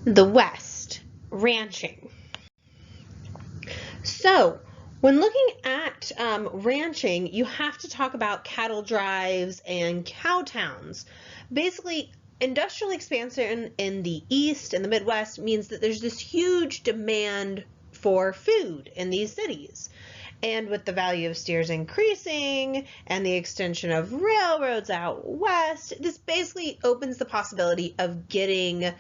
The West, ranching. So, when looking at ranching, you have to talk about cattle drives and cow towns. Basically, industrial expansion in the East and the Midwest means that there's this huge demand for food in these cities. And with the value of steers increasing and the extension of railroads out west, this basically opens the possibility of getting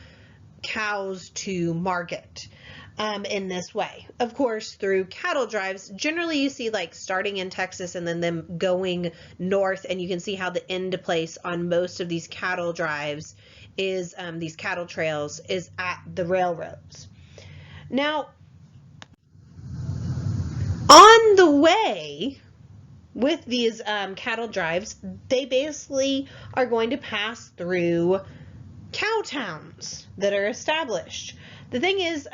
cows to market in this way. Of course, through cattle drives, generally you see like starting in Texas and then them going north, and you can see how the end place on most of these cattle drives is, these cattle trails, is at the railroads. Now, on the way with these cattle drives, they basically are going to pass through cow towns that are established. The thing is,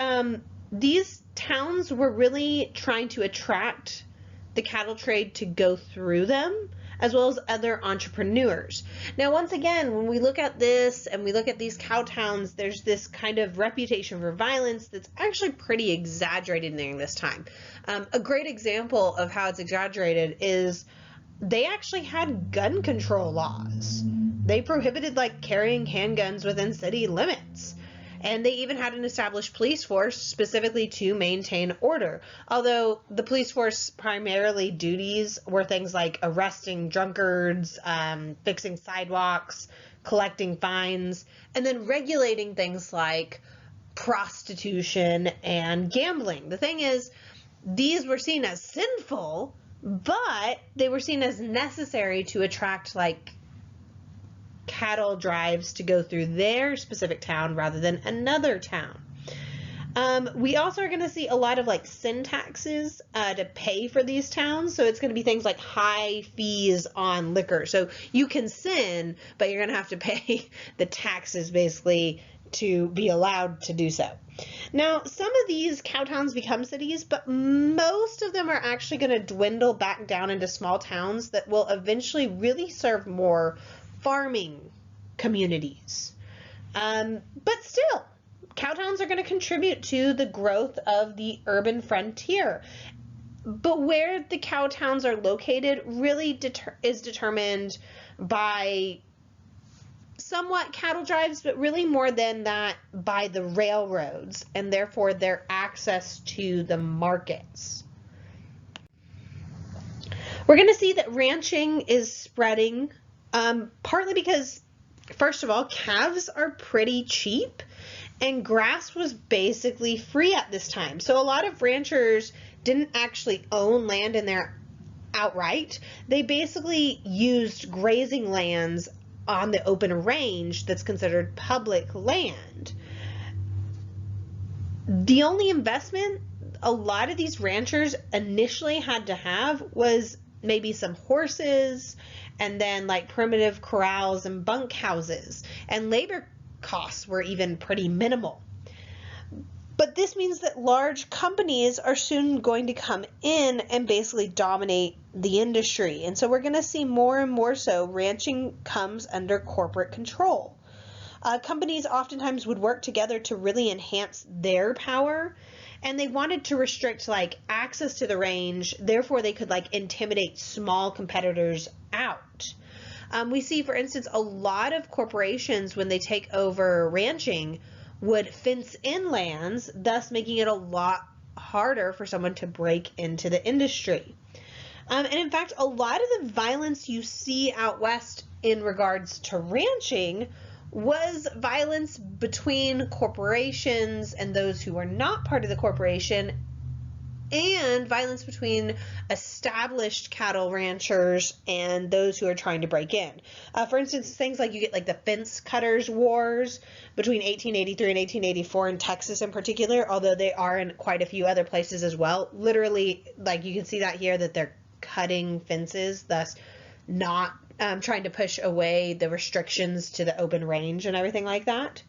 these towns were really trying to attract the cattle trade to go through them, as well as other entrepreneurs. Now, once again, when we look at this and we look at these cow towns, there's this kind of reputation for violence that's actually pretty exaggerated during this time. A great example of how it's exaggerated is they actually had gun control laws. They prohibited like carrying handguns within city limits. And they even had an established police force specifically to maintain order. Although the police force primarily duties were things like arresting drunkards, fixing sidewalks, collecting fines, and then regulating things like prostitution and gambling. The thing is, these were seen as sinful, but they were seen as necessary to attract like cattle drives to go through their specific town rather than another town. We also are going to see a lot of like sin taxes to pay for these towns. So it's going to be things like high fees on liquor. So you can sin, but you're going to have to pay the taxes basically to be allowed to do so. Now, some of these cow towns become cities, but most of them are actually going to dwindle back down into small towns that will eventually really serve more farming communities. But still, cow towns are going to contribute to the growth of the urban frontier. But where the cow towns are located really is determined by somewhat cattle drives, but really more than that by the railroads and therefore their access to the markets. We're going to see that ranching is spreading, partly because, first of all, calves are pretty cheap and grass was basically free at this time. So a lot of ranchers didn't actually own land in there outright. They basically used grazing lands on the open range that's considered public land. The only investment a lot of these ranchers initially had to have was maybe some horses and then like primitive corrals and bunk houses, and labor costs were even pretty minimal. But this means that large companies are soon going to come in and basically dominate the industry. And so we're going to see more and more so ranching comes under corporate control. Companies oftentimes would work together to really enhance their power, and they wanted to restrict like access to the range, therefore they could like intimidate small competitors out. We see, for instance, a lot of corporations when they take over ranching would fence in lands, thus making it a lot harder for someone to break into the industry. And in fact, a lot of the violence you see out west in regards to ranching was violence between corporations and those who were not part of the corporation, and violence between established cattle ranchers and those who are trying to break in. For instance, things like you get like the fence cutters wars between 1883 and 1884 in Texas in particular, although they are in quite a few other places as well. Literally, like you can see that here, that they're cutting fences, thus not trying to push away the restrictions to the open range and everything like that.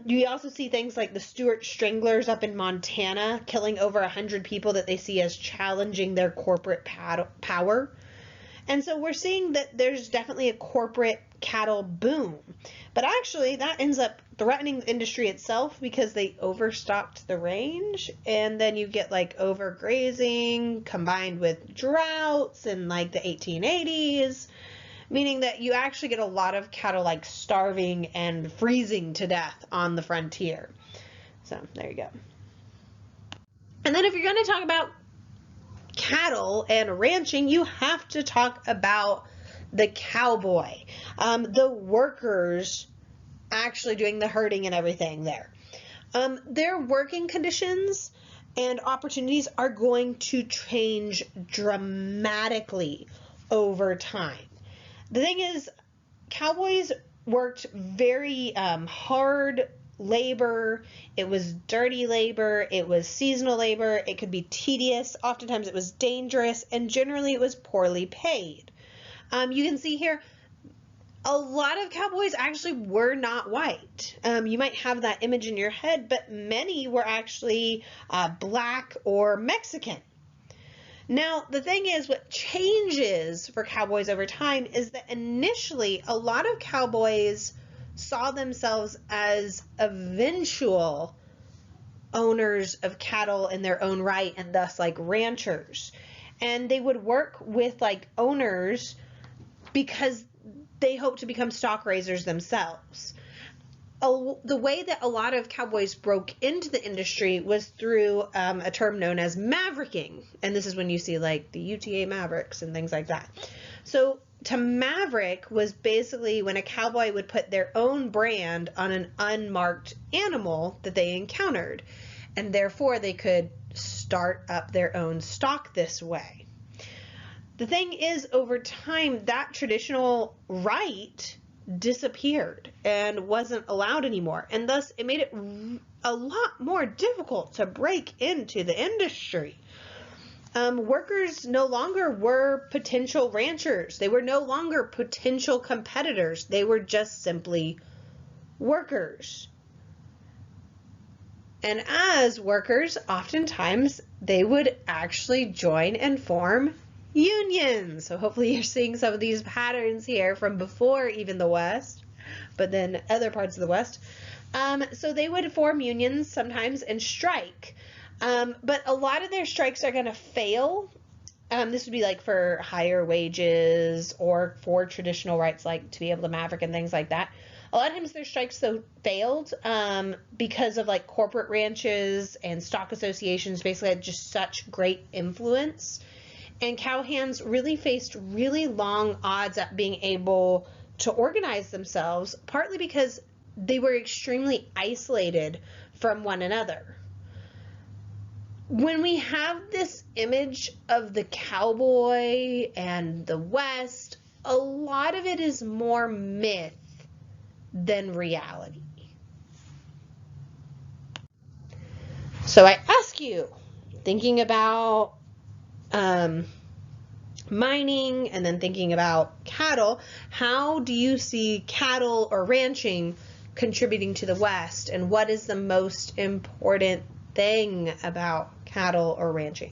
You also see things like the Stuart Stranglers up in Montana killing over 100 people that they see as challenging their corporate power. And so we're seeing that there's definitely a corporate cattle boom. But actually, that ends up threatening the industry itself because they overstocked the range, and then you get like overgrazing combined with droughts in like the 1880s, meaning that you actually get a lot of cattle like starving and freezing to death on the frontier. So there you go. And then if you're going to talk about cattle and ranching, you have to talk about the cowboy, the workers actually doing the herding and everything there. Their working conditions and opportunities are going to change dramatically over time. The thing is, cowboys worked very hard labor. It was dirty labor. It was seasonal labor. It could be tedious. Oftentimes it was dangerous, and generally it was poorly paid. You can see here, a lot of cowboys actually were not white. You might have that image in your head, but many were actually black or Mexican. Now, the thing is, what changes for cowboys over time is that initially a lot of cowboys saw themselves as eventual owners of cattle in their own right, and thus like ranchers. And they would work with like owners because they hoped to become stock raisers themselves. The way that a lot of cowboys broke into the industry was through a term known as mavericking. And this is when you see like the UTA Mavericks and things like that. So to maverick was basically when a cowboy would put their own brand on an unmarked animal that they encountered. And therefore they could start up their own stock this way. The thing is, over time, that traditional right disappeared and wasn't allowed anymore, and thus it made it a lot more difficult to break into the industry. Workers no longer were potential ranchers. They were no longer potential competitors. They were just simply workers. And as workers, oftentimes they would actually join and form unions. So hopefully you're seeing some of these patterns here from before even the West, but then other parts of the West. So they would form unions sometimes and strike. But a lot of their strikes are going to fail. This would be like for higher wages or for traditional rights, like to be able to maverick and things like that. A lot of times their strikes though failed because of like corporate ranches and stock associations basically had just such great influence. And cowhands really faced really long odds at being able to organize themselves, partly because they were extremely isolated from one another. When we have this image of the cowboy and the West, a lot of it is more myth than reality. So I ask you, thinking about mining and then thinking about cattle, how do you see cattle or ranching contributing to the West, and what is the most important thing about cattle or ranching?